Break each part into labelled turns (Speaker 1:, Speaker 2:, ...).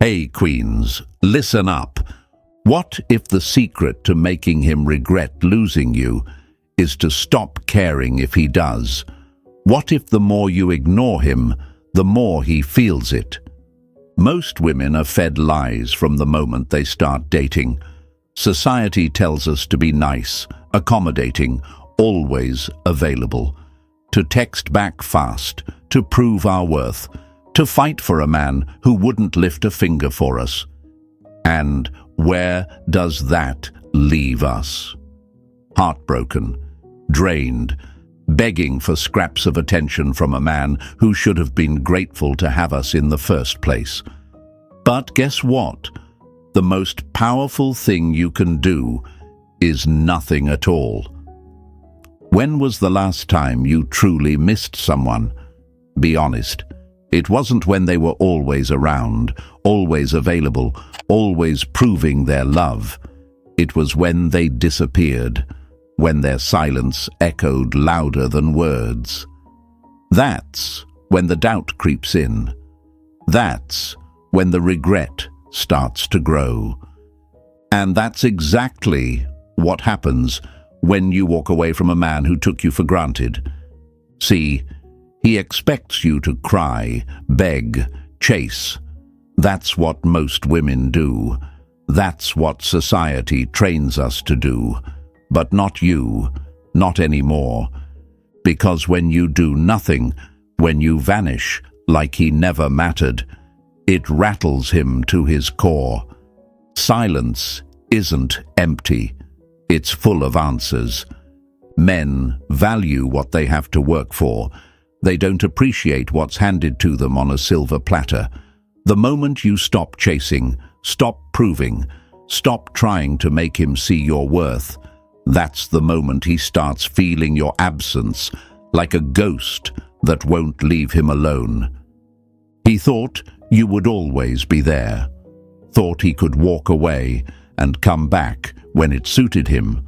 Speaker 1: Hey, queens, listen up. What if the secret to making him regret losing you is to stop caring if he does? What if the more you ignore him, the more he feels it? Most women are fed lies from the moment they start dating. Society tells us to be nice, accommodating, always available, to text back fast, to prove our worth, to fight for a man who wouldn't lift a finger for us. And where does that leave us? Heartbroken, drained, begging for scraps of attention from a man who should have been grateful to have us in the first place. But guess what? The most powerful thing you can do is nothing at all. When was the last time you truly missed someone? Be honest. It wasn't when they were always around, always available, always proving their love. It was when they disappeared, when their silence echoed louder than words. That's when the doubt creeps in. That's when the regret starts to grow. And that's exactly what happens when you walk away from a man who took you for granted. See, he expects you to cry, beg, chase. That's what most women do. That's what society trains us to do. But not you, not anymore. Because when you do nothing, when you vanish like he never mattered, it rattles him to his core. Silence isn't empty. It's full of answers. Men value what they have to work for. They don't appreciate what's handed to them on a silver platter. The moment you stop chasing, stop proving, stop trying to make him see your worth, that's the moment he starts feeling your absence like a ghost that won't leave him alone. He thought you would always be there, thought he could walk away and come back when it suited him,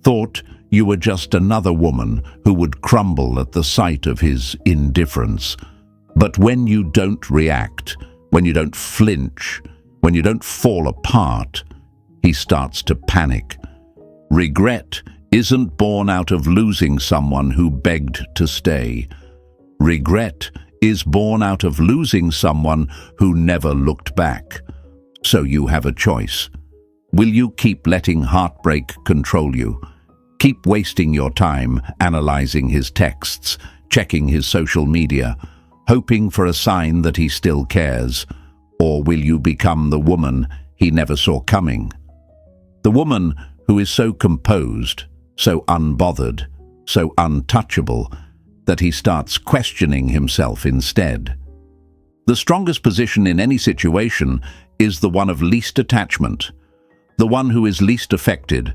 Speaker 1: thought you were just another woman who would crumble at the sight of his indifference. But when you don't react, when you don't flinch, when you don't fall apart, he starts to panic. Regret isn't born out of losing someone who begged to stay. Regret is born out of losing someone who never looked back. So you have a choice. Will you keep letting heartbreak control you? Keep wasting your time analyzing his texts, checking his social media, hoping for a sign that he still cares? Or will you become the woman he never saw coming? The woman who is so composed, so unbothered, so untouchable, that he starts questioning himself instead. The strongest position in any situation is the one of least attachment, the one who is least affected,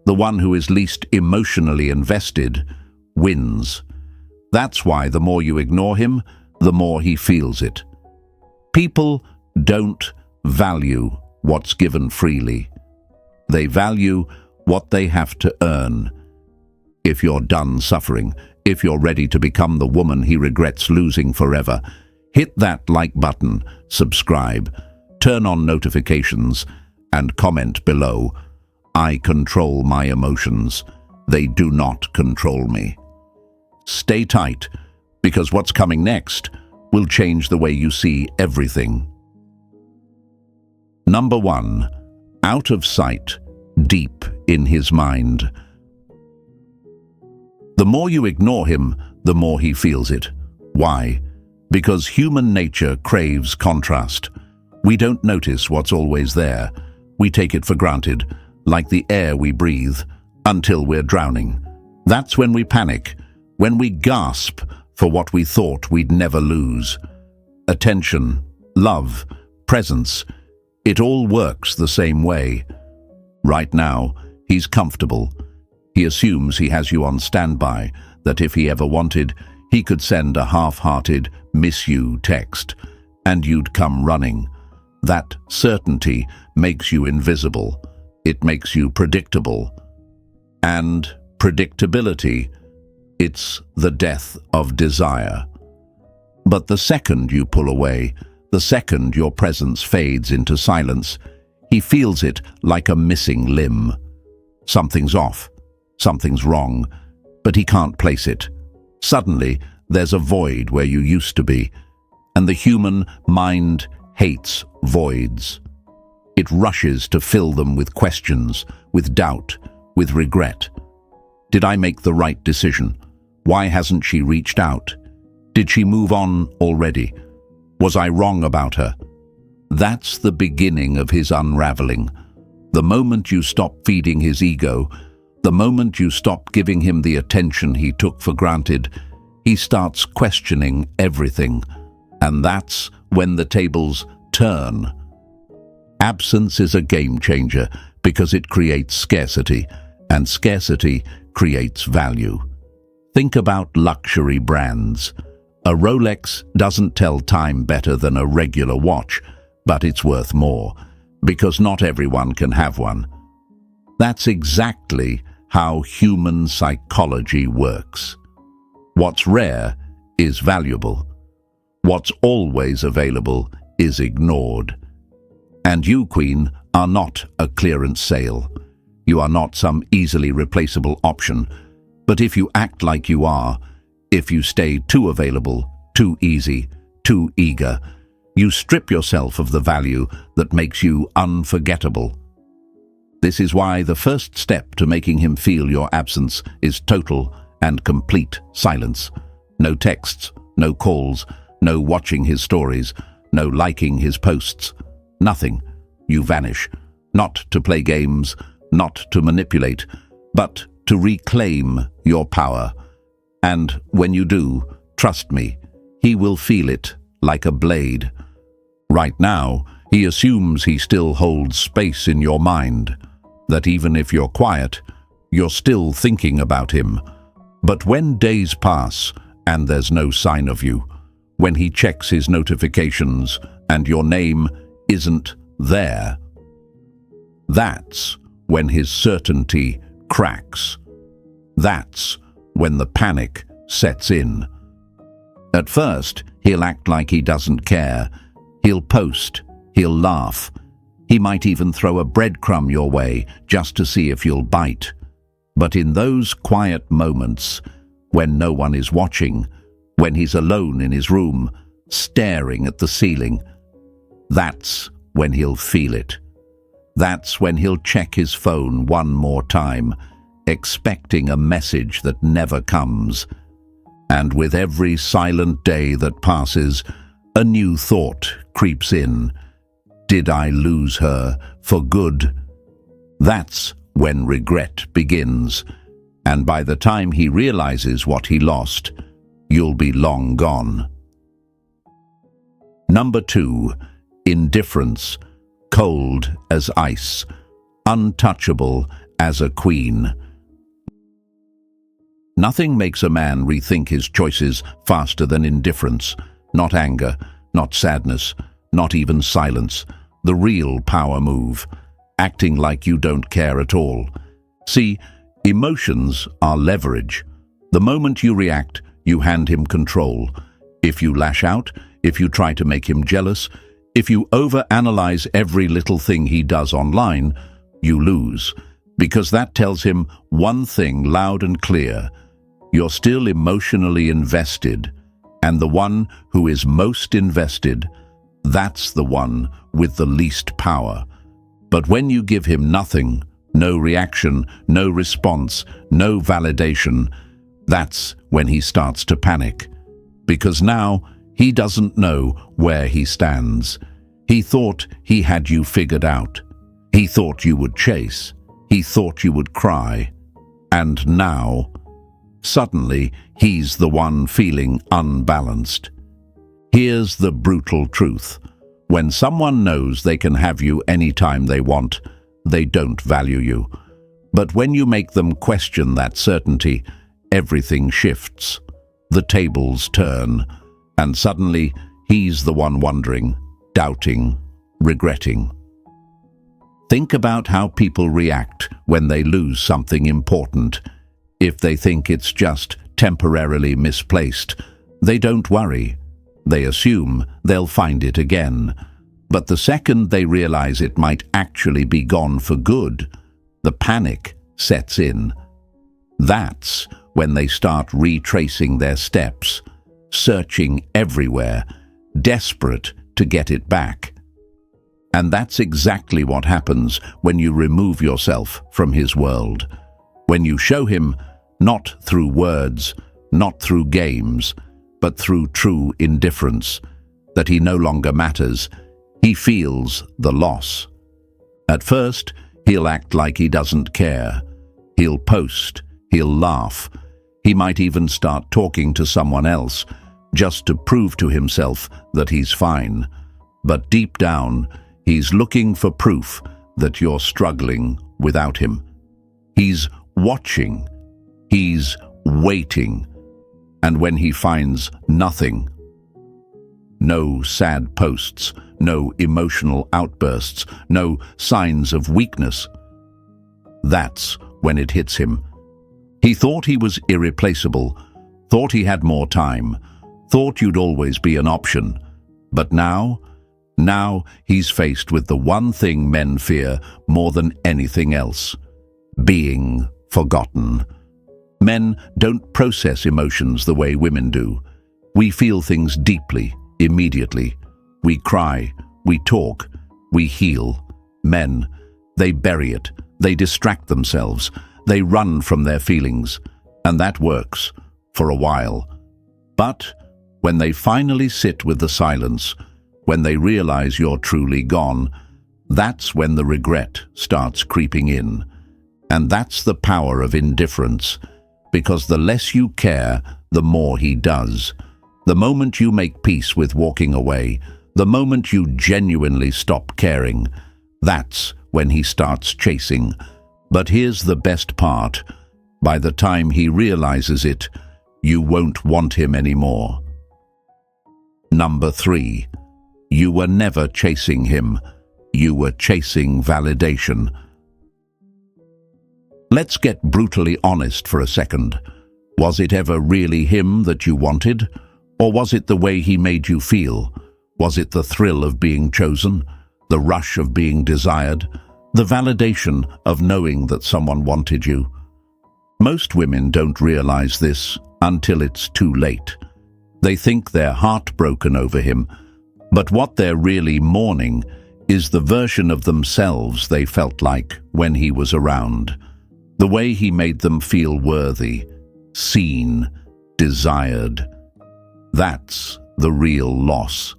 Speaker 1: the one who is least emotionally invested, wins. That's why the more you ignore him, the more he feels it. People don't value what's given freely. They value what they have to earn. If you're done suffering, if you're ready to become the woman he regrets losing forever, hit that like button, subscribe, turn on notifications, and comment below. I control my emotions. They do not control me. Stay tight, because what's coming next will change the way you see everything. Number 1. Out of sight, deep in his mind. The more you ignore him, the more he feels it. Why? Because human nature craves contrast. We don't notice what's always there. We take it for granted, like the air we breathe, until we're drowning. That's when we panic, when we gasp for what we thought we'd never lose. Attention, love, presence, it all works the same way. Right now, he's comfortable. He assumes he has you on standby, that if he ever wanted, he could send a half-hearted "miss you" text, and you'd come running. That certainty makes you invisible. It makes you predictable. And predictability, it's the death of desire. But the second you pull away, The second your presence fades into silence, he feels it like a missing limb. Something's off, something's wrong, but he can't place it. Suddenly, there's a void where you used to be, and the human mind hates voids. It rushes to fill them with questions, with doubt, with regret. Did I make the right decision? Why hasn't she reached out? Did she move on already? Was I wrong about her? That's the beginning of his unraveling. The moment you stop feeding his ego, the moment you stop giving him the attention he took for granted, he starts questioning everything. And that's when the tables turn. Absence is a game changer because it creates scarcity, and scarcity creates value. Think about luxury brands. A Rolex doesn't tell time better than a regular watch, but it's worth more, because not everyone can have one. That's exactly how human psychology works. What's rare is valuable. What's always available is ignored. And you, Queen, are not a clearance sale. You are not some easily replaceable option. But if you act like you are, if you stay too available, too easy, too eager, you strip yourself of the value that makes you unforgettable. This is why the first step to making him feel your absence is total and complete silence. No texts, no calls, no watching his stories, no liking his posts. Nothing. You vanish, not to play games, not to manipulate, but to reclaim your power. And when you do, trust me, he will feel it like a blade. Right now, he assumes he still holds space in your mind, that even if you're quiet, you're still thinking about him. But when days pass and there's no sign of you, when he checks his notifications and your name isn't there, that's when his certainty cracks. That's when the panic sets in. At first, he'll act like he doesn't care. He'll post, he'll laugh. He might even throw a breadcrumb your way just to see if you'll bite. But in those quiet moments, when no one is watching, when he's alone in his room, staring at the ceiling, that's when he'll feel it. That's when he'll check his phone one more time, expecting a message that never comes. And with every silent day that passes, a new thought creeps in. Did I lose her for good? That's when regret begins. And by the time he realizes what he lost, you'll be long gone. Number 2, indifference. Cold as ice, untouchable as a queen. Nothing makes a man rethink his choices faster than indifference. Not anger, not sadness, not even silence. The real power move. Acting like you don't care at all. See, emotions are leverage. The moment you react, you hand him control. If you lash out, if you try to make him jealous, if you overanalyze every little thing he does online, you lose, because that tells him one thing loud and clear. You're still emotionally invested, and the one who is most invested, that's the one with the least power. But when you give him nothing, no reaction, no response, no validation, that's when he starts to panic. Because now, he doesn't know where he stands. He thought he had you figured out. He thought you would chase. He thought you would cry. And now, suddenly, he's the one feeling unbalanced. Here's the brutal truth. When someone knows they can have you anytime they want, they don't value you. But when you make them question that certainty, everything shifts. The tables turn. And suddenly, he's the one wondering, doubting, regretting. Think about how people react when they lose something important. If they think it's just temporarily misplaced, they don't worry. They assume they'll find it again. But the second they realize it might actually be gone for good, the panic sets in. That's when they start retracing their steps, searching everywhere, desperate to get it back. And that's exactly what happens when you remove yourself from his world. When you show him, not through words, not through games, but through true indifference, that he no longer matters, he feels the loss. At first, he'll act like he doesn't care. He'll post, he'll laugh. He might even start talking to someone else, just to prove to himself that he's fine. But deep down, he's looking for proof that you're struggling without him. He's watching. He's waiting. And when he finds nothing, no sad posts, no emotional outbursts, no signs of weakness, that's when it hits him. He thought he was irreplaceable, thought he had more time, thought you'd always be an option. But now he's faced with the one thing men fear more than anything else: being forgotten. Men don't process emotions the way women do. We feel things deeply, immediately. We cry, we talk, we heal. Men, they bury it, they distract themselves, they run from their feelings, and that works for a while. But when they finally sit with the silence, when they realize you're truly gone, that's when the regret starts creeping in. And that's the power of indifference, because the less you care, the more he does. The moment you make peace with walking away, the moment you genuinely stop caring, that's when he starts chasing. But here's the best part: by the time he realizes it, you won't want him anymore. Number 3. You were never chasing him. You were chasing validation. Let's get brutally honest for a second. Was it ever really him that you wanted? Or was it the way he made you feel? Was it the thrill of being chosen? The rush of being desired? The validation of knowing that someone wanted you? Most women don't realize this until it's too late. They think they're heartbroken over him, but what they're really mourning is the version of themselves they felt like when he was around. The way he made them feel worthy, seen, desired. That's the real loss.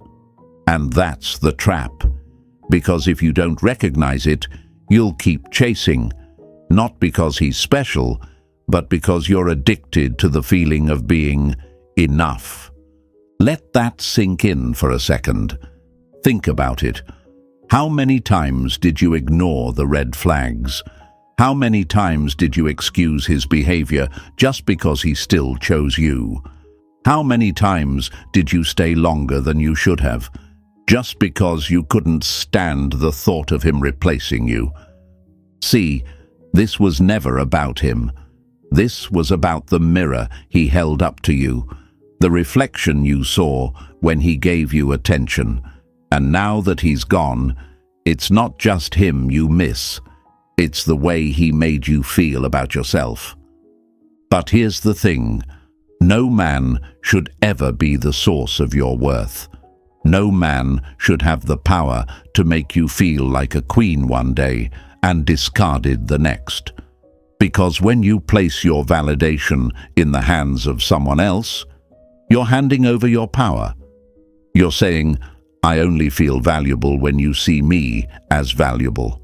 Speaker 1: And that's the trap. Because if you don't recognize it, you'll keep chasing. Not because he's special, but because you're addicted to the feeling of being enough. Let that sink in for a second. Think about it. How many times did you ignore the red flags? How many times did you excuse his behavior just because he still chose you? How many times did you stay longer than you should have, just because you couldn't stand the thought of him replacing you? See, this was never about him. This was about the mirror he held up to you, the reflection you saw when he gave you attention. And now that he's gone, it's not just him you miss. It's the way he made you feel about yourself. But here's the thing. No man should ever be the source of your worth. No man should have the power to make you feel like a queen one day and discarded the next. Because when you place your validation in the hands of someone else, you're handing over your power. You're saying, I only feel valuable when you see me as valuable.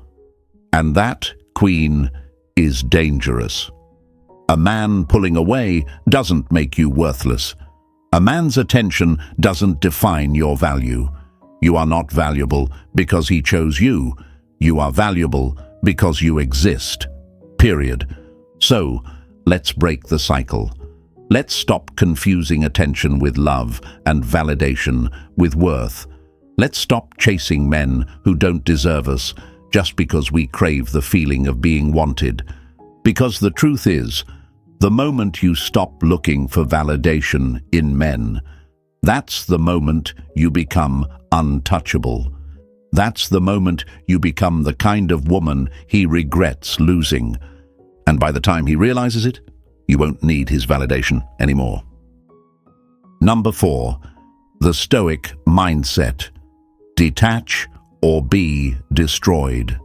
Speaker 1: And that, queen, is dangerous. A man pulling away doesn't make you worthless. A man's attention doesn't define your value. You are not valuable because he chose you. You are valuable because you exist. Period. So, let's break the cycle. Let's stop confusing attention with love and validation with worth. Let's stop chasing men who don't deserve us just because we crave the feeling of being wanted. Because the truth is, the moment you stop looking for validation in men, That's the moment you become untouchable. That's the moment you become the kind of woman he regrets losing. And by the time he realizes it, you won't need his validation anymore. Number 4, the Stoic mindset. Detach or be destroyed.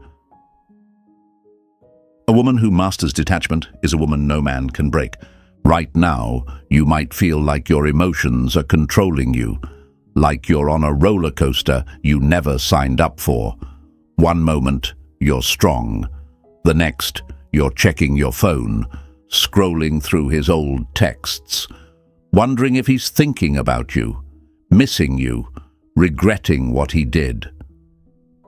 Speaker 1: A woman who masters detachment is a woman no man can break. Right now, you might feel like your emotions are controlling you, like you're on a roller coaster you never signed up for. One moment, you're strong. The next, you're checking your phone, scrolling through his old texts, wondering if he's thinking about you, missing you, regretting what he did.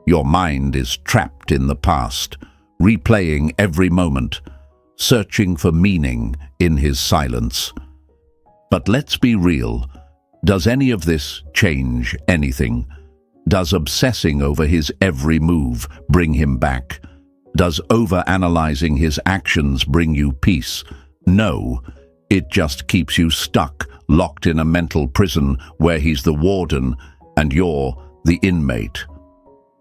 Speaker 1: Your mind is trapped in the past, replaying every moment, searching for meaning in his silence. But let's be real. Does any of this change anything? Does obsessing over his every move bring him back? Does overanalyzing his actions bring you peace? No, it just keeps you stuck, locked in a mental prison where he's the warden and you're the inmate.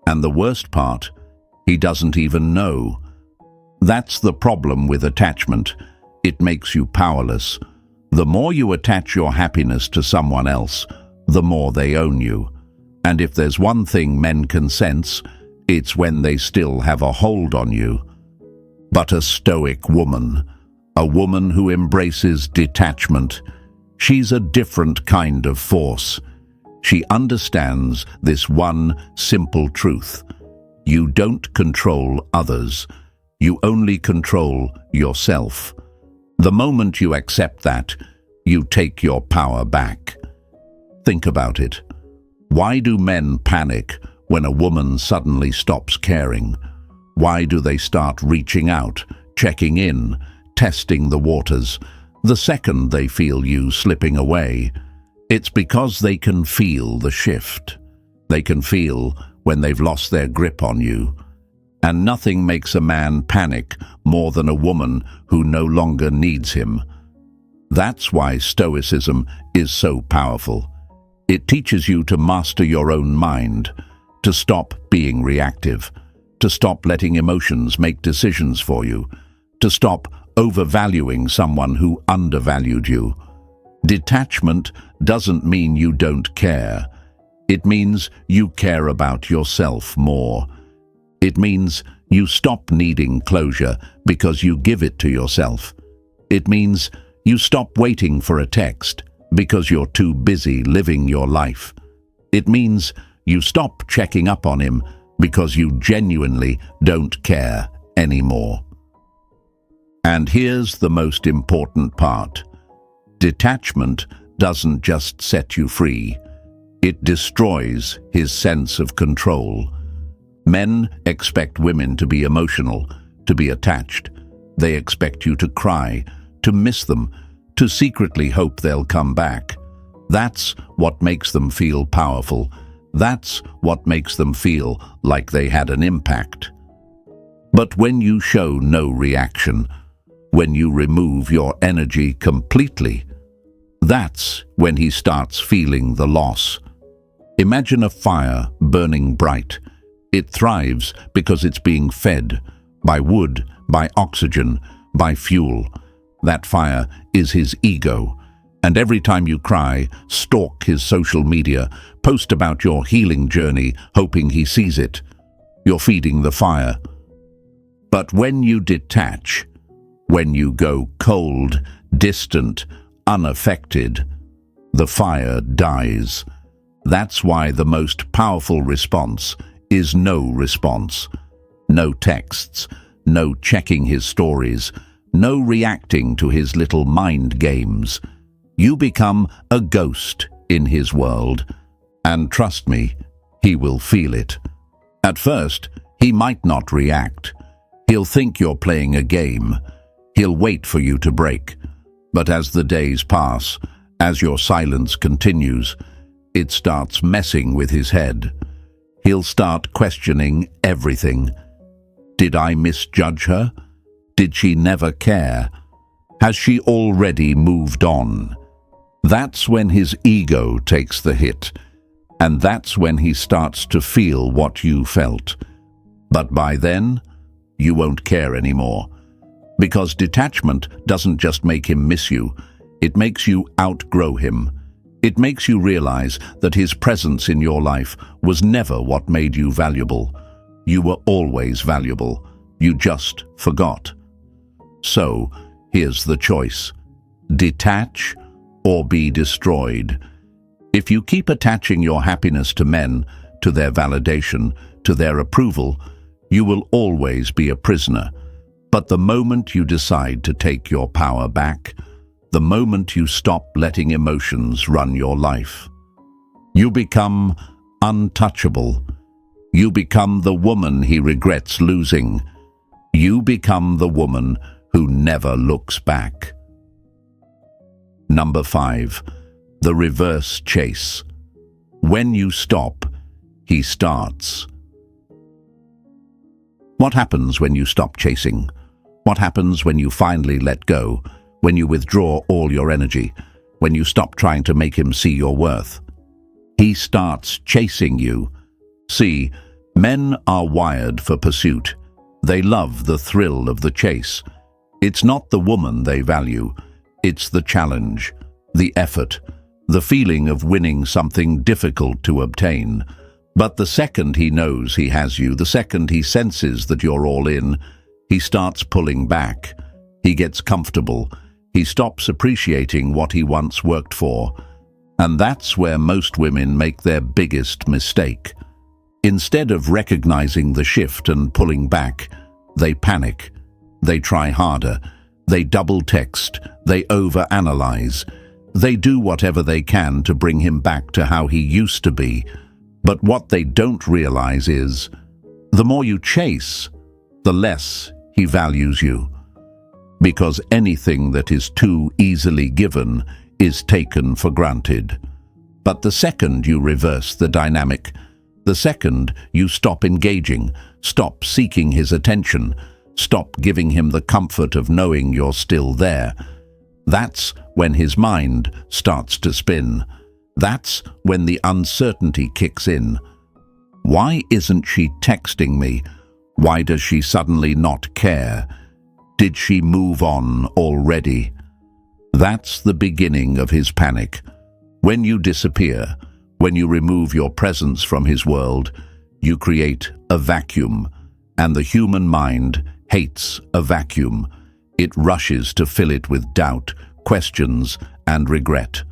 Speaker 1: And the worst part, he doesn't even know. That's the problem with attachment. It makes you powerless. The more you attach your happiness to someone else, the more they own you. And if there's one thing men can sense, it's when they still have a hold on you. But a Stoic woman, a woman who embraces detachment, she's a different kind of force. She understands this one simple truth. You don't control others. You only control yourself. The moment you accept that, you take your power back. Think about it. Why do men panic when a woman suddenly stops caring? Why do they start reaching out, checking in, testing the waters, the second they feel you slipping away? It's because they can feel the shift. They can feel when they've lost their grip on you. And nothing makes a man panic more than a woman who no longer needs him. That's why Stoicism is so powerful. It teaches you to master your own mind, to stop being reactive, to stop letting emotions make decisions for you, to stop overvaluing someone who undervalued you. Detachment doesn't mean you don't care. It means you care about yourself more. It means you stop needing closure because you give it to yourself. It means you stop waiting for a text because you're too busy living your life. It means you stop checking up on him because you genuinely don't care anymore. And here's the most important part. Detachment doesn't just set you free. It destroys his sense of control. Men expect women to be emotional, to be attached. They expect you to cry, to miss them, to secretly hope they'll come back. That's what makes them feel powerful. That's what makes them feel like they had an impact. But when you show no reaction, when you remove your energy completely, that's when he starts feeling the loss. Imagine a fire burning bright. It thrives because it's being fed by wood, by oxygen, by fuel. That fire is his ego. And every time you cry, stalk his social media, post about your healing journey, hoping he sees it, you're feeding the fire. But when you detach, when you go cold, distant, unaffected, the fire dies. That's why the most powerful response is no response. No texts, no checking his stories, no reacting to his little mind games. You become a ghost in his world. And trust me, he will feel it. At first, he might not react. He'll think you're playing a game. He'll wait for you to break. But as the days pass, as your silence continues, it starts messing with his head. He'll start questioning everything. Did I misjudge her? Did she never care? Has she already moved on? That's when his ego takes the hit, and that's when he starts to feel what you felt. But by then, you won't care anymore. Because detachment doesn't just make him miss you, it makes you outgrow him. It makes you realize that his presence in your life was never what made you valuable. You were always valuable. You just forgot. So, here's the choice. Detach or be destroyed. If you keep attaching your happiness to men, to their validation, to their approval, you will always be a prisoner. But the moment you decide to take your power back, the moment you stop letting emotions run your life, you become untouchable. You become the woman he regrets losing. You become the woman who never looks back. Number 5. The reverse chase. When you stop, he starts. What happens when you stop chasing? What happens when you finally let go? When you withdraw all your energy? When you stop trying to make him see your worth? He starts chasing you. See, men are wired for pursuit. They love the thrill of the chase. It's not the woman they value. It's the challenge, the effort, the feeling of winning something difficult to obtain. But the second he knows he has you, the second he senses that you're all in, he starts pulling back. He gets comfortable. He stops appreciating what he once worked for. And that's where most women make their biggest mistake. Instead of recognizing the shift and pulling back, they panic. They try harder. They double text. They overanalyze. They do whatever they can to bring him back to how he used to be. But what they don't realize is, the more you chase, the less he values you. Because anything that is too easily given is taken for granted. But the second you reverse the dynamic, the second you stop engaging, stop seeking his attention, stop giving him the comfort of knowing you're still there, that's when his mind starts to spin. That's when the uncertainty kicks in. Why isn't she texting me? Why does she suddenly not care? Did she move on already? That's the beginning of his panic. When you disappear, when you remove your presence from his world, you create a vacuum, and the human mind hates a vacuum. It rushes to fill it with doubt, questions, and regret.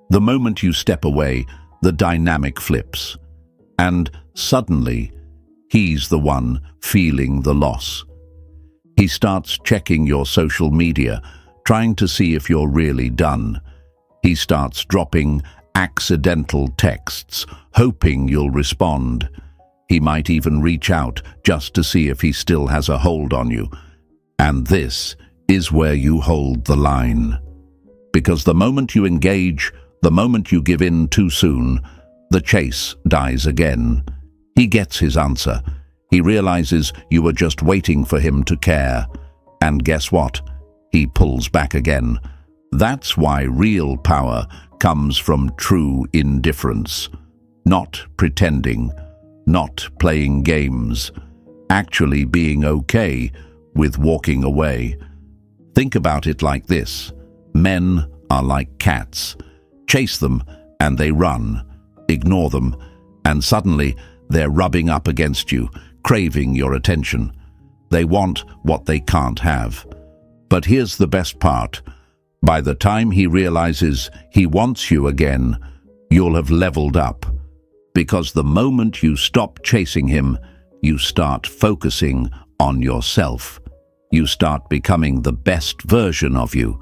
Speaker 1: The moment you step away, the dynamic flips. And suddenly, he's the one feeling the loss. He starts checking your social media, trying to see if you're really done. He starts dropping accidental texts, hoping you'll respond. He might even reach out just to see if he still has a hold on you. And this is where you hold the line. Because the moment you engage, the moment you give in too soon, the chase dies again. He gets his answer. He realizes you were just waiting for him to care. And guess what? He pulls back again. That's why real power comes from true indifference. Not pretending, not playing games, actually being okay with walking away. Think about it like this. Men are like cats. Chase them and they run. Ignore them and suddenly they're rubbing up against you, craving your attention. They want what they can't have. But here's the best part. By the time he realizes he wants you again, you'll have leveled up. Because the moment you stop chasing him, you start focusing on yourself. You start becoming the best version of you.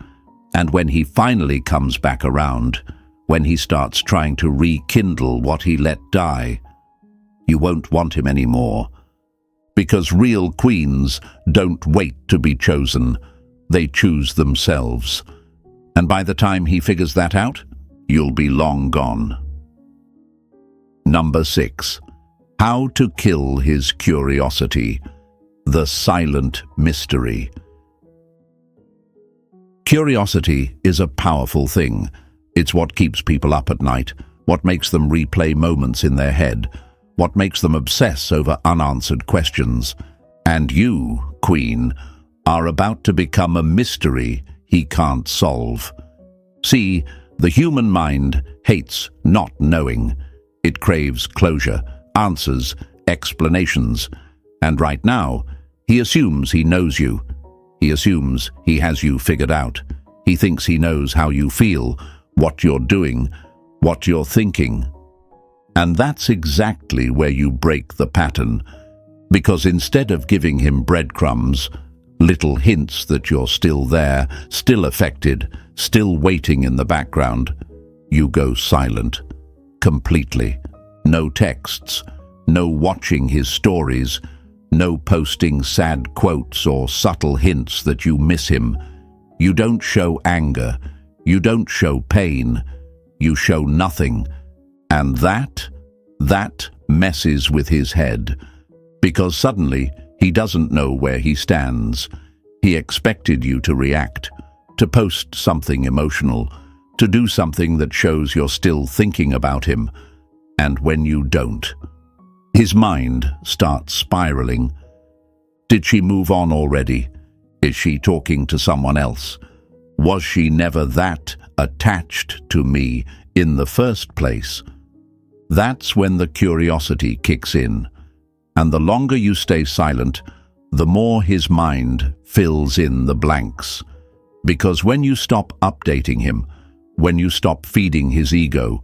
Speaker 1: And when he finally comes back around, when he starts trying to rekindle what he let die, you won't want him anymore. Because real queens don't wait to be chosen. They choose themselves. And by the time he figures that out, you'll be long gone. Number 6. How to kill his curiosity. The silent mystery. Curiosity is a powerful thing. It's what keeps people up at night, what makes them replay moments in their head, what makes them obsess over unanswered questions. And you, Queen, are about to become a mystery he can't solve. See, the human mind hates not knowing. It craves closure, answers, explanations. And right now, he assumes he knows you. He assumes he has you figured out. He thinks he knows how you feel, what you're doing, what you're thinking. And that's exactly where you break the pattern, because instead of giving him breadcrumbs, little hints that you're still there, still affected, still waiting in the background, you go silent, completely. No texts, no watching his stories, no posting sad quotes or subtle hints that you miss him. You don't show anger, you don't show pain, you show nothing. And that messes with his head, because suddenly he doesn't know where he stands. He expected you to react, to post something emotional, to do something that shows you're still thinking about him. And when you don't, his mind starts spiraling. Did she move on already? Is she talking to someone else? Was she never that attached to me in the first place? That's when the curiosity kicks in. And the longer you stay silent, the more his mind fills in the blanks. Because when you stop updating him, when you stop feeding his ego,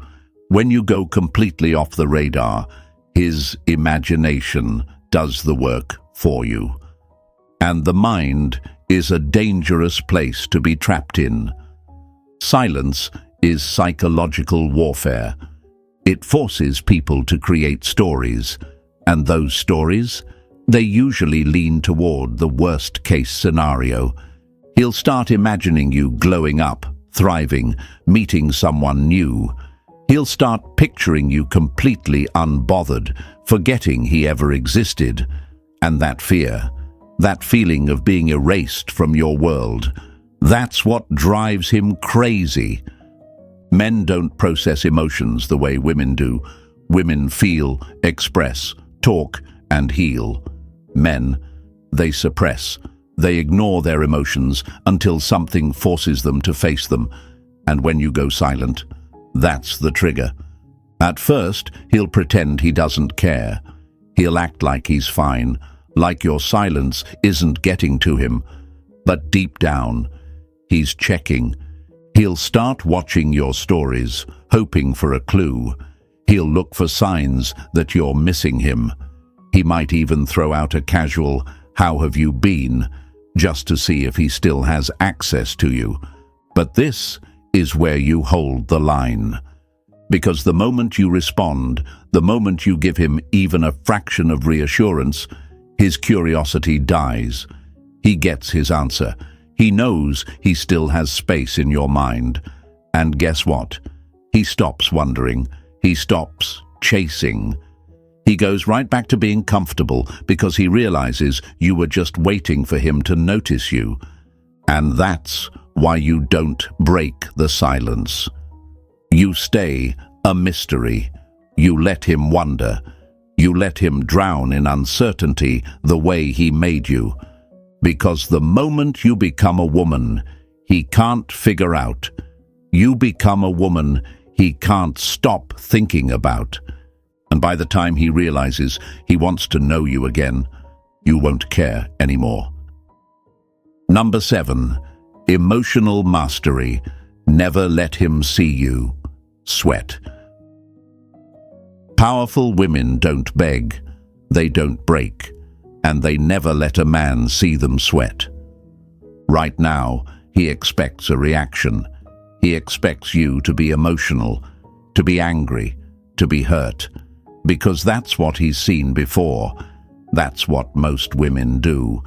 Speaker 1: when you go completely off the radar, his imagination does the work for you. And the mind is a dangerous place to be trapped in. Silence is psychological warfare. It forces people to create stories, and those stories, they usually lean toward the worst-case scenario. He'll start imagining you glowing up, thriving, meeting someone new. He'll start picturing you completely unbothered, forgetting he ever existed. And that fear, that feeling of being erased from your world, that's what drives him crazy. Men don't process emotions the way women do. Women feel, express, talk, and heal. Men, they suppress. They ignore their emotions until something forces them to face them. And when you go silent, that's the trigger. At first, he'll pretend he doesn't care. He'll act like he's fine, like your silence isn't getting to him. But deep down, he's checking. He'll start watching your stories, hoping for a clue. He'll look for signs that you're missing him. He might even throw out a casual, "How have you been?" just to see if he still has access to you. But this is where you hold the line. Because the moment you respond, the moment you give him even a fraction of reassurance, his curiosity dies. He gets his answer. He knows he still has space in your mind. And guess what? He stops wondering. He stops chasing. He goes right back to being comfortable because he realizes you were just waiting for him to notice you. And that's why you don't break the silence. You stay a mystery. You let him wonder. You let him drown in uncertainty the way he made you. Because the moment you become a woman, he can't figure out. You become a woman he can't stop thinking about. And by the time he realizes he wants to know you again, you won't care anymore. Number 7, emotional mastery. Never let him see you sweat. Powerful women don't beg, they don't break, and they never let a man see them sweat. Right now, he expects a reaction. He expects you to be emotional, to be angry, to be hurt, because that's what he's seen before. That's what most women do.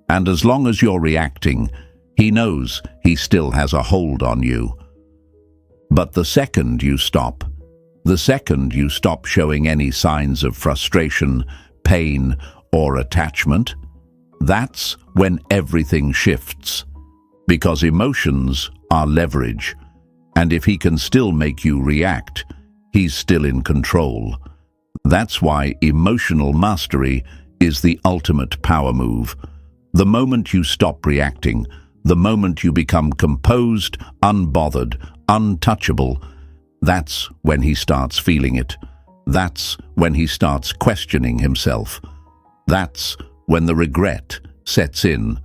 Speaker 1: And as long as you're reacting, he knows he still has a hold on you. But the second you stop showing any signs of frustration, pain, or attachment, that's when everything shifts. Because emotions are leverage, And if he can still make you react, he's still in control. That's why emotional mastery is the ultimate power move. The moment you stop reacting, the moment you become composed, unbothered, untouchable, that's when he starts feeling it. That's when he starts questioning himself. That's when the regret sets in.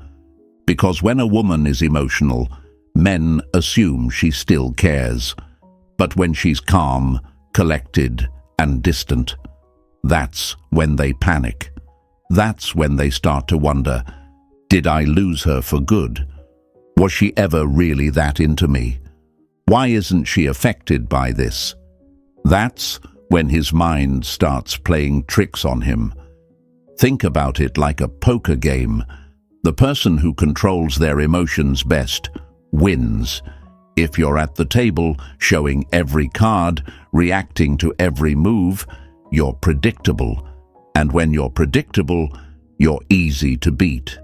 Speaker 1: Because when a woman is emotional, men assume she still cares. But when she's calm, collected, and distant, that's when they panic. That's when they start to wonder, did I lose her for good? Was she ever really that into me? Why isn't she affected by this? That's when his mind starts playing tricks on him. Think about it like a poker game. The person who controls their emotions best wins. If you're at the table, showing every card, reacting to every move, you're predictable. And when you're predictable, you're easy to beat.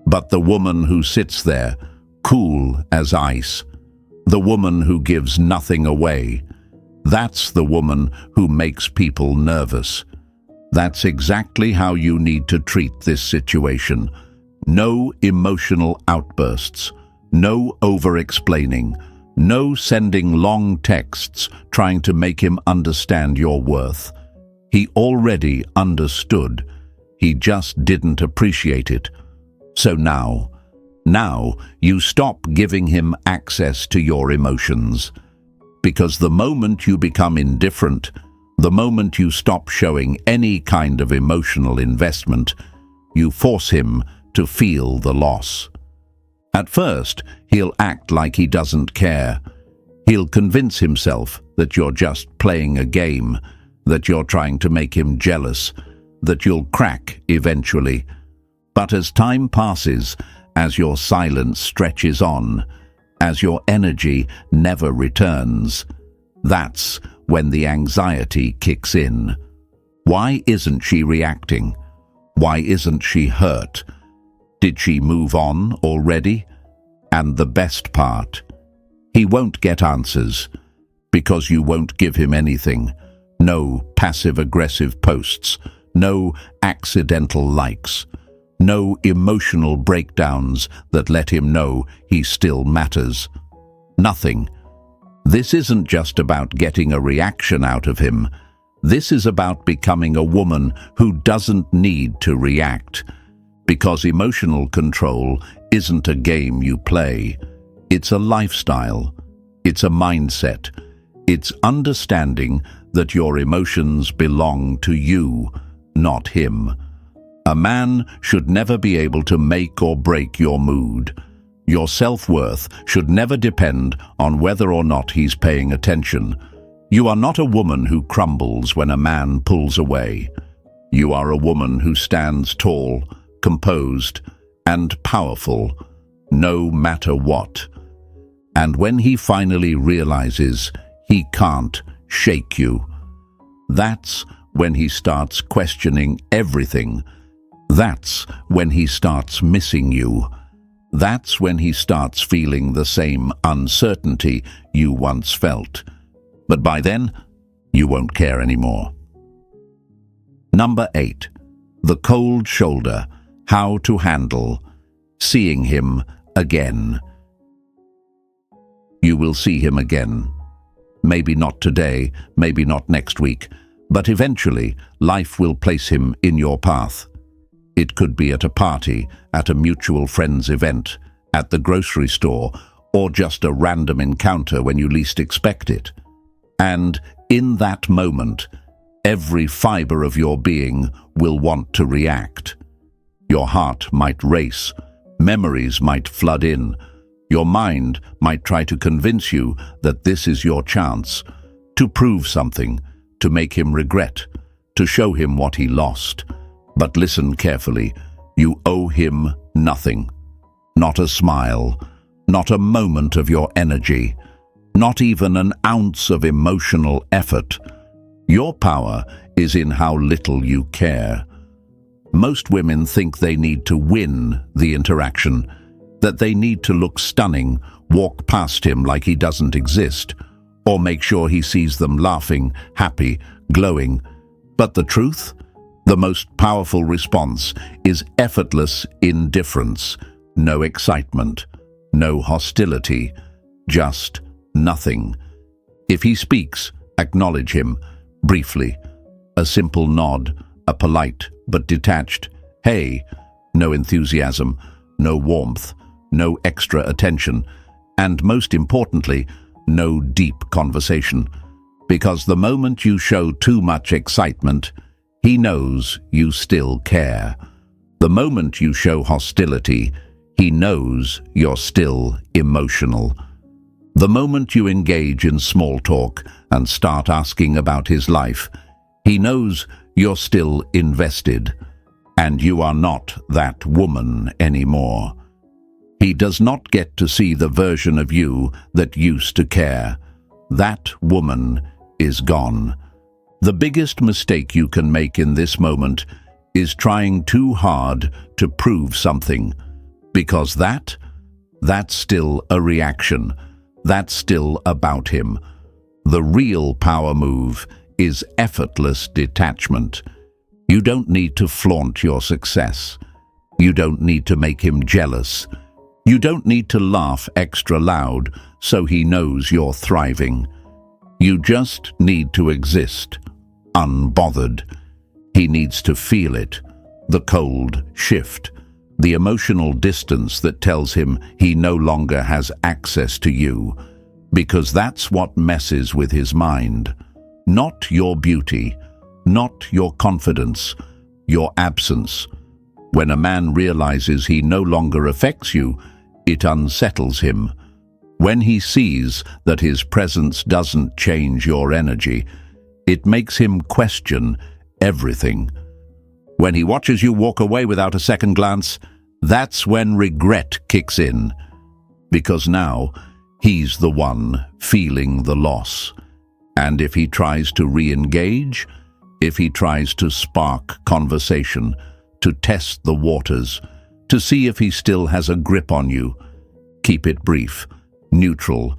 Speaker 1: But the woman who sits there, cool as ice, the woman who gives nothing away, that's the woman who makes people nervous. That's exactly how you need to treat this situation. No emotional outbursts, no over-explaining, no sending long texts trying to make him understand your worth. He already understood. He just didn't appreciate it. So now you stop giving him access to your emotions. Because the moment you become indifferent, the moment you stop showing any kind of emotional investment, you force him to feel the loss. At first, he'll act like he doesn't care. He'll convince himself that you're just playing a game, that you're trying to make him jealous, that you'll crack eventually. But as time passes, as your silence stretches on, as your energy never returns, that's when the anxiety kicks in. Why isn't she reacting? Why isn't she hurt? Did she move on already? And the best part, he won't get answers because you won't give him anything. No passive-aggressive posts, no accidental likes, no emotional breakdowns that let him know he still matters. Nothing. This isn't just about getting a reaction out of him. This is about becoming a woman who doesn't need to react. Because emotional control isn't a game you play. It's a lifestyle. It's a mindset. It's understanding that your emotions belong to you, not him. A man should never be able to make or break your mood. Your self-worth should never depend on whether or not he's paying attention. You are not a woman who crumbles when a man pulls away. You are a woman who stands tall, composed, and powerful, no matter what. And when he finally realizes he can't shake you, that's when he starts questioning everything. That's when he starts missing you. That's when he starts feeling the same uncertainty you once felt. But by then, you won't care anymore. Number 8. The cold shoulder. How to handle seeing him again. You will see him again. Maybe not today, maybe not next week, but eventually life will place him in your path. It could be at a party, at a mutual friend's event, at the grocery store, or just a random encounter when you least expect it. And in that moment, every fiber of your being will want to react. Your heart might race, memories might flood in, your mind might try to convince you that this is your chance, to prove something, to make him regret, to show him what he lost. But listen carefully, you owe him nothing. Not a smile, not a moment of your energy, not even an ounce of emotional effort. Your power is in how little you care. Most women think they need to win the interaction. that they need to look stunning, walk past him like he doesn't exist, or make sure he sees them laughing, happy, glowing. But the truth? The most powerful response is effortless indifference. No excitement, no hostility, just nothing. If he speaks, acknowledge him, briefly. A simple nod, a polite but detached "Hey," no enthusiasm, no warmth, no extra attention, and most importantly, no deep conversation. Because the moment you show too much excitement, he knows you still care. The moment you show hostility, he knows you're still emotional. The moment you engage in small talk and start asking about his life, he knows you're still invested, and you are not that woman anymore. He does not get to see the version of you that used to care. That woman is gone. The biggest mistake you can make in this moment is trying too hard to prove something, because that's still a reaction. That's still about him. The real power move is effortless detachment. You don't need to flaunt your success. You don't need to make him jealous. You don't need to laugh extra loud so he knows you're thriving. You just need to exist, unbothered. He needs to feel it, the cold shift, the emotional distance that tells him he no longer has access to you, because that's what messes with his mind. Not your beauty, not your confidence, your absence. When a man realizes he no longer affects you, it unsettles him. When he sees that his presence doesn't change your energy, it makes him question everything. When he watches you walk away without a second glance, that's when regret kicks in, because now he's the one feeling the loss. And if he tries to re-engage, if he tries to spark conversation, to test the waters, to see if he still has a grip on you, keep it brief, neutral,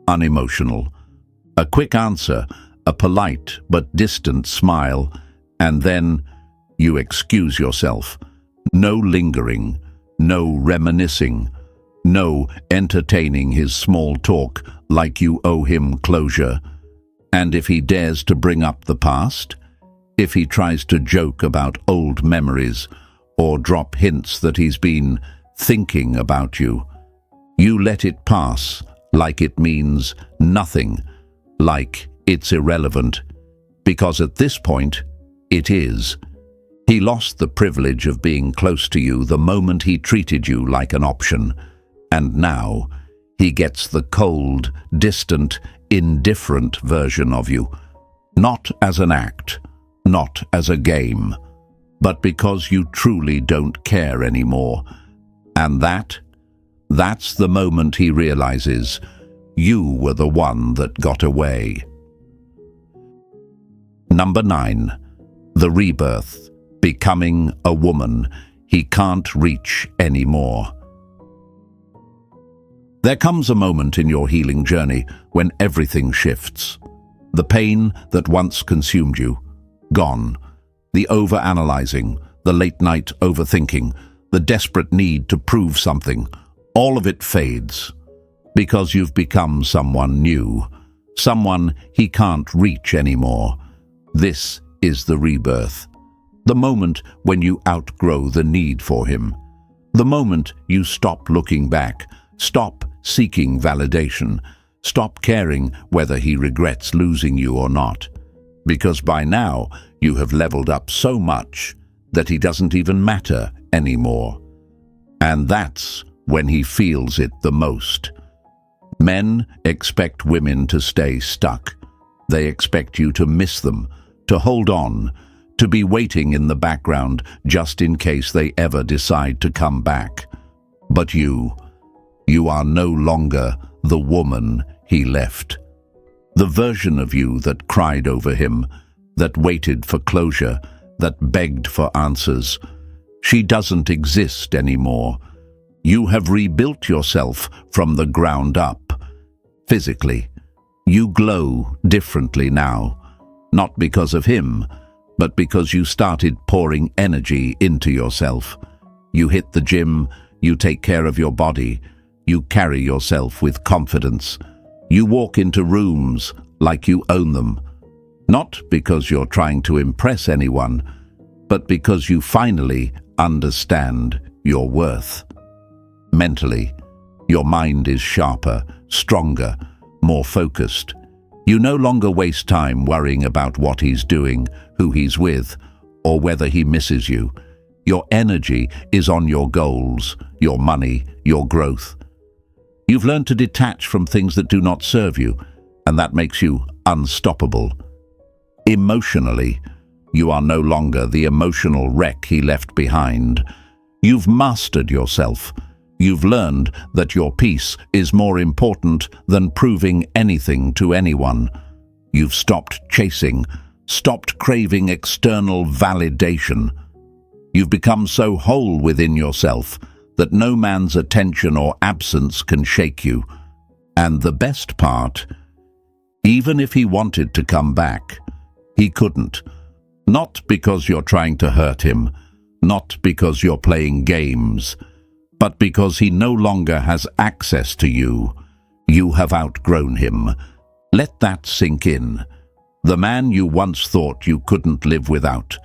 Speaker 1: unemotional. A quick answer, a polite but distant smile, and then you excuse yourself. No lingering, no reminiscing, no entertaining his small talk like you owe him closure. And if he dares to bring up the past, if he tries to joke about old memories or drop hints that he's been thinking about you, you let it pass like it means nothing, like it's irrelevant, because at this point, it is. He lost the privilege of being close to you the moment he treated you like an option, and now he gets the cold, distant, indifferent version of you, not as an act, not as a game, but because you truly don't care anymore. And that's the moment he realizes you were the one that got away. Number 9. The rebirth, becoming a woman he can't reach anymore. There comes a moment in your healing journey when everything shifts. The pain that once consumed you, gone. The overanalyzing, the late-night overthinking, the desperate need to prove something, all of it fades. Because you've become someone new, someone he can't reach anymore. This is the rebirth. The moment when you outgrow the need for him. The moment you stop looking back, stop seeking validation, stop caring whether he regrets losing you or not. Because by now, you have leveled up so much that he doesn't even matter anymore. And that's when he feels it the most. Men expect women to stay stuck. They expect you to miss them, to hold on, to be waiting in the background just in case they ever decide to come back. But you are no longer the woman he left. The version of you that cried over him, that waited for closure, that begged for answers. She doesn't exist anymore. You have rebuilt yourself from the ground up. Physically, you glow differently now, not because of him, but because you started pouring energy into yourself. You hit the gym, you take care of your body, you carry yourself with confidence. You walk into rooms like you own them, not because you're trying to impress anyone, but because you finally understand your worth. Mentally, your mind is sharper, stronger, more focused. You no longer waste time worrying about what he's doing, who he's with, or whether he misses you. Your energy is on your goals, your money, your growth. You've learned to detach from things that do not serve you, and that makes you unstoppable. Emotionally, you are no longer the emotional wreck he left behind. You've mastered yourself. You've learned that your peace is more important than proving anything to anyone. You've stopped chasing, stopped craving external validation. You've become so whole within yourself that no man's attention or absence can shake you. And the best part, even if he wanted to come back, he couldn't. Not because you're trying to hurt him, not because you're playing games, but because he no longer has access to you. You have outgrown him. Let that sink in. The man you once thought you couldn't live without.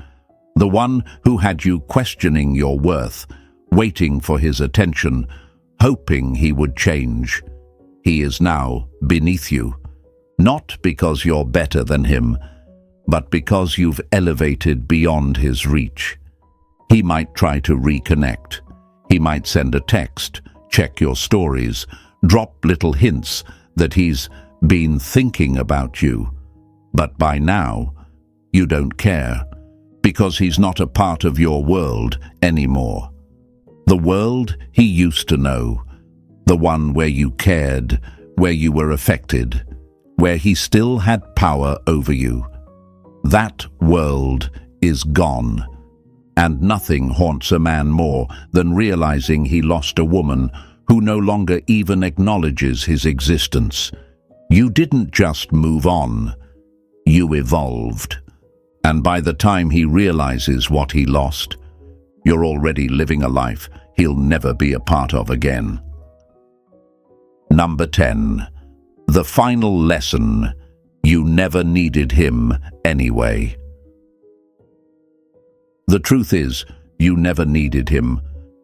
Speaker 1: The one who had you questioning your worth, waiting for his attention, hoping he would change. He is now beneath you. Not because you're better than him, but because you've elevated beyond his reach. He might try to reconnect. He might send a text, check your stories, drop little hints that he's been thinking about you. But by now, you don't care, because he's not a part of your world anymore. The world he used to know, the one where you cared, where you were affected, where he still had power over you. That world is gone, and nothing haunts a man more than realizing he lost a woman who no longer even acknowledges his existence. You didn't just move on, you evolved. And by the time he realizes what he lost, you're already living a life he'll never be a part of again. Number 10. The final lesson: you never needed him anyway. The truth is, you never needed him.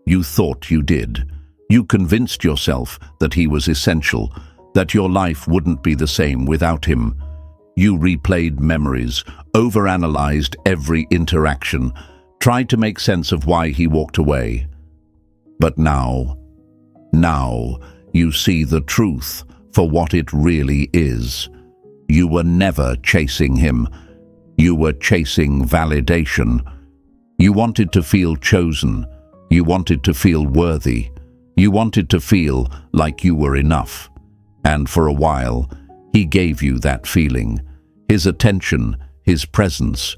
Speaker 1: You thought you did. You convinced yourself that he was essential, that your life wouldn't be the same without him. You replayed memories, overanalyzed every interaction, tried to make sense of why he walked away. But now you see the truth for what it really is. You were never chasing him. You were chasing validation. You wanted to feel chosen. You wanted to feel worthy. You wanted to feel like you were enough. And for a while, he gave you that feeling. His attention, his presence,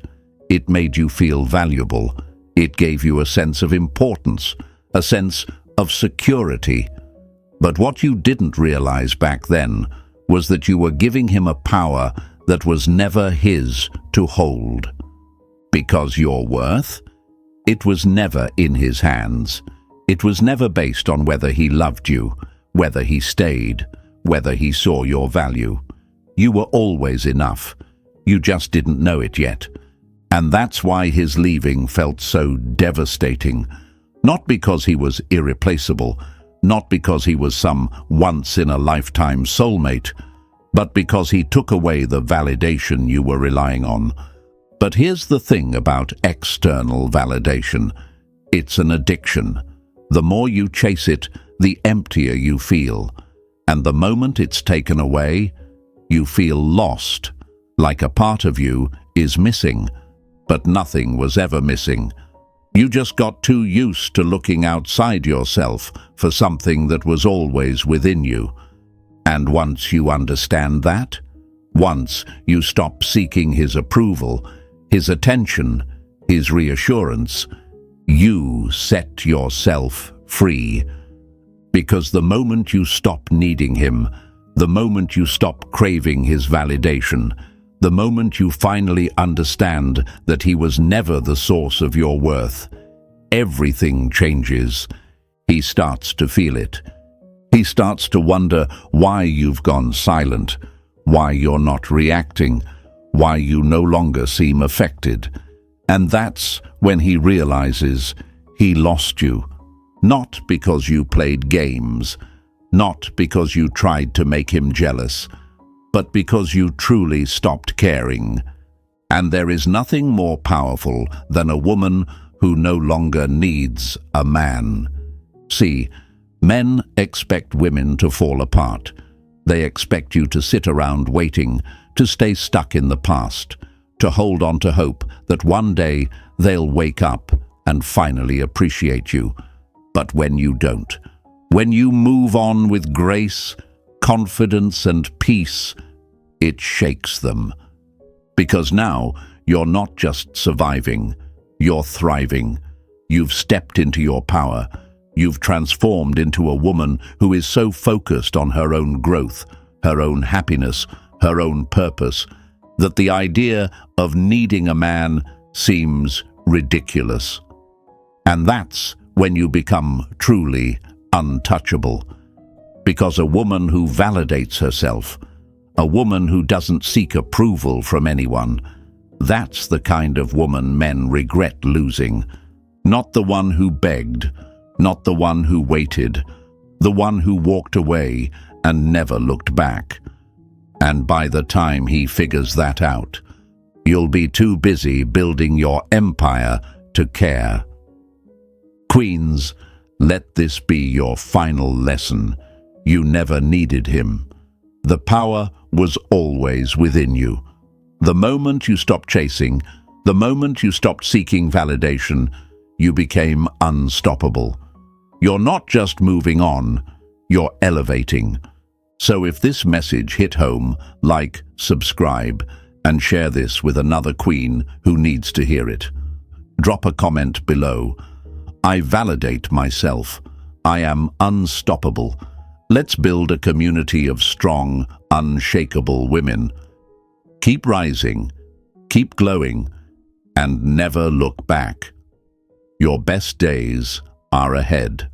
Speaker 1: it made you feel valuable. It gave you a sense of importance, a sense of security. But what you didn't realize back then was that you were giving him a power that was never his to hold. Because your worth, it was never in his hands. It was never based on whether he loved you, whether he stayed, whether he saw your value. You were always enough. You just didn't know it yet. And that's why his leaving felt so devastating. Not because he was irreplaceable, not because he was some once-in-a-lifetime soulmate, but because he took away the validation you were relying on. But here's the thing about external validation. It's an addiction. The more you chase it, the emptier you feel. And the moment it's taken away, you feel lost, like a part of you is missing. But nothing was ever missing. You just got too used to looking outside yourself for something that was always within you. And once you understand that, once you stop seeking his approval, his attention, his reassurance, you set yourself free. Because the moment you stop needing him, the moment you stop craving his validation, the moment you finally understand that he was never the source of your worth, everything changes. He starts to feel it. He starts to wonder why you've gone silent, why you're not reacting, why you no longer seem affected. And that's when he realizes he lost you. Not because you played games, not because you tried to make him jealous, but because you truly stopped caring. And there is nothing more powerful than a woman who no longer needs a man. See, men expect women to fall apart. They expect you to sit around waiting, to stay stuck in the past, to hold on to hope that one day they'll wake up and finally appreciate you. But when you don't, when you move on with grace, confidence, and peace, it shakes them. Because now you're not just surviving, you're thriving. You've stepped into your power. You've transformed into a woman who is so focused on her own growth, her own happiness, her own purpose, that the idea of needing a man seems ridiculous. And that's when you become truly untouchable. Because a woman who validates herself, a woman who doesn't seek approval from anyone, that's the kind of woman men regret losing. Not the one who begged, not the one who waited, the one who walked away and never looked back. And by the time he figures that out, you'll be too busy building your empire to care. Queens, let this be your final lesson. You never needed him. The power was always within you. The moment you stopped chasing, the moment you stopped seeking validation, you became unstoppable. You're not just moving on, you're elevating. So if this message hit home, like, subscribe, and share this with another queen who needs to hear it. Drop a comment below. I validate myself. I am unstoppable. Let's build a community of strong, unshakable women. Keep rising, keep glowing, and never look back. Your best days are ahead.